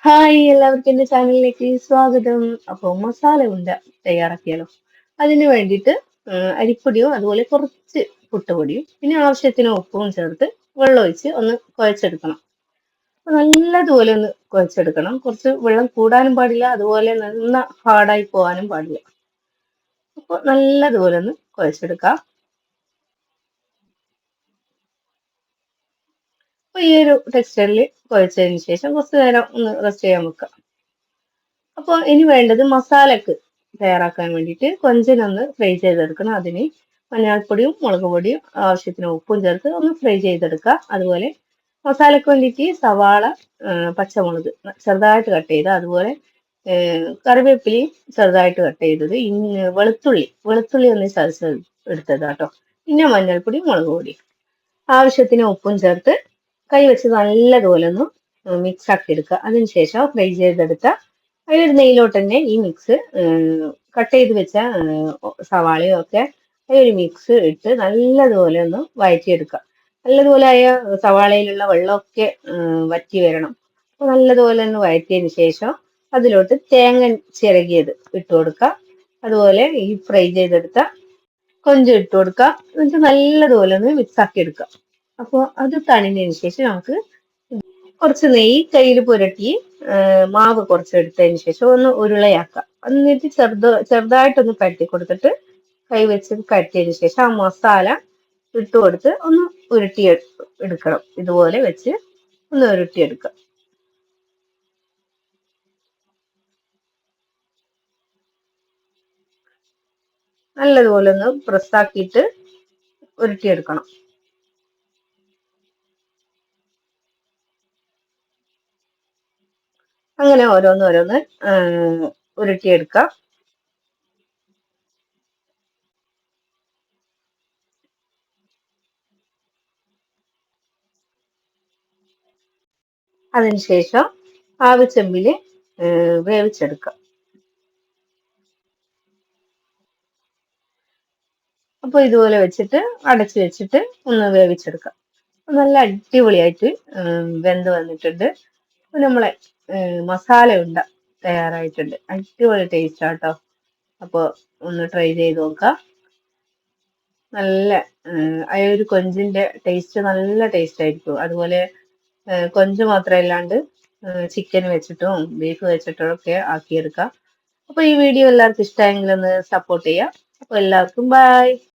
Hi എല്ലാവർക്കും എൻ്റെ ചാനലിലേക്ക് സ്വാഗതം. അപ്പോൾ മസാല ഉണ്ട തയ്യാറാക്കിയാലോ. അതിന് വേണ്ടിയിട്ട് അരിപ്പൊടിയും അതുപോലെ കുറച്ച് പുട്ടുപൊടിയും പിന്നെ ആവശ്യത്തിന് ഉപ്പും ചേർത്ത് വെള്ളം ഒഴിച്ച് ഒന്ന് കുഴച്ചെടുക്കണം. അപ്പൊ നല്ലതുപോലെ ഒന്ന് കുഴച്ചെടുക്കണം. കുറച്ച് വെള്ളം കൂടാനും പാടില്ല, അതുപോലെ നന്ന ഹാർഡായി പോകാനും പാടില്ല. അപ്പോൾ നല്ലതുപോലെ ഒന്ന് കുഴച്ചെടുക്കാം. അപ്പോൾ ഈ ഒരു ടെക്സ്ചറിൽ കുഴച്ചതിന് ശേഷം കുറച്ച് നേരം ഒന്ന് റെസ്റ്റ് ചെയ്യാൻ വെക്കാം. അപ്പോൾ ഇനി വേണ്ടത് മസാലക്ക് തയ്യാറാക്കാൻ വേണ്ടിയിട്ട് കൊഞ്ചനൊന്ന് ഫ്രൈ ചെയ്തെടുക്കണം. അതിന് മഞ്ഞൾപ്പൊടിയും മുളക് പൊടിയും ആവശ്യത്തിന് ഉപ്പും ചേർത്ത് ഒന്ന് ഫ്രൈ ചെയ്തെടുക്കുക. അതുപോലെ മസാലക്ക് വേണ്ടിയിട്ട് സവാള, പച്ചമുളക് ചെറുതായിട്ട് കട്ട് ചെയ്ത്, അതുപോലെ കറിവേപ്പിലയും ചെറുതായിട്ട് കട്ട് ചെയ്തത്, വെളുത്തുള്ളി ഒന്ന് ചതച്ച് എടുത്തത് കേട്ടോ. പിന്നെ മഞ്ഞൾപ്പൊടി, മുളക് പൊടി ആവശ്യത്തിന് ഉപ്പും ചേർത്ത് കൈ വെച്ച് നല്ലതുപോലെ ഒന്ന് മിക്സ് ആക്കി എടുക്കുക. അതിനുശേഷം ഫ്രൈ ചെയ്തെടുത്ത അതിലൊരു നെയ്യിലോട്ട് തന്നെ ഈ മിക്സ് കട്ട് ചെയ്ത് വെച്ച സവാളയും ഒക്കെ ഒരു മിക്സ് ഇട്ട് നല്ലതുപോലെ ഒന്ന് വഴറ്റിയെടുക്കുക. നല്ലതുപോലെ ആയ സവാളയിലുള്ള വെള്ളമൊക്കെ വറ്റി വരണം. അപ്പോൾ നല്ലതുപോലെ ഒന്ന് വഴറ്റിയതിന് ശേഷം അതിലോട്ട് തേങ്ങ ചിരകിയത് ഇട്ട് കൊടുക്കുക. അതുപോലെ ഈ ഫ്രൈ ചെയ്തെടുത്ത കൊഞ്ചം ഇട്ട് കൊടുക്കുക. എന്നിട്ട് നല്ലതുപോലെ ഒന്ന് മിക്സ് ആക്കി എടുക്കുക. അപ്പോൾ അത് തണിഞ്ഞതിന് ശേഷം നമുക്ക് കുറച്ച് നെയ്യ് കയ്യിൽ പുരട്ടി മാവ് കുറച്ച് എടുത്തതിന് ശേഷം ഒന്ന് ഉരുളയാക്കാം. എന്നിട്ട് ചെറുതായിട്ടൊന്ന് പരത്തി കൊടുത്തിട്ട് കൈ വെച്ച് പരത്തിയതിന് ശേഷം ആ മസാല ഇട്ട് കൊടുത്ത് ഒന്ന് ഉരുട്ടി എടുക്കണം. ഇതുപോലെ വെച്ച് ഒന്ന് ഉരുട്ടിയെടുക്കുക. നല്ലതുപോലെ ഒന്ന് പ്രസ്സാക്കിയിട്ട് ഉരുട്ടിയെടുക്കണം. അങ്ങനെ ഓരോന്ന് ഉരുട്ടിയെടുക്കാം. അതിനുശേഷം ആവശ്യമ്പില് വേവിച്ചെടുക്കാം. അപ്പോൾ ഇതുപോലെ വെച്ചിട്ട് അടച്ചു വെച്ചിട്ട് ഒന്ന് വേവിച്ചെടുക്കാം. നല്ല അടിപൊളിയായിട്ട് വെന്ത് വന്നിട്ടുണ്ട്. അപ്പോൾ നമ്മളെ മസാല ഉണ്ട തയ്യാറായിട്ടുണ്ട്. അടിപൊളി ടേസ്റ്റ് ആട്ടോ. അപ്പോൾ ഒന്ന് ട്രൈ ചെയ്ത് നോക്കാം. നല്ല ആ ഒരു കൊഞ്ചിന്റെ ടേസ്റ്റ് നല്ല ടേസ്റ്റ് ആയിരിക്കും. അതുപോലെ കൊഞ്ച് മാത്രമല്ലാണ്ട് ചിക്കൻ വെച്ചിട്ടും ബീഫ് വെച്ചിട്ടും ഒക്കെ ആക്കിയെടുക്കാം. അപ്പോൾ ഈ വീഡിയോ എല്ലാവർക്കും ഇഷ്ടമായെങ്കിൽ ഒന്ന് സപ്പോർട്ട് ചെയ്യാം. അപ്പോൾ എല്ലാവർക്കും ബൈ.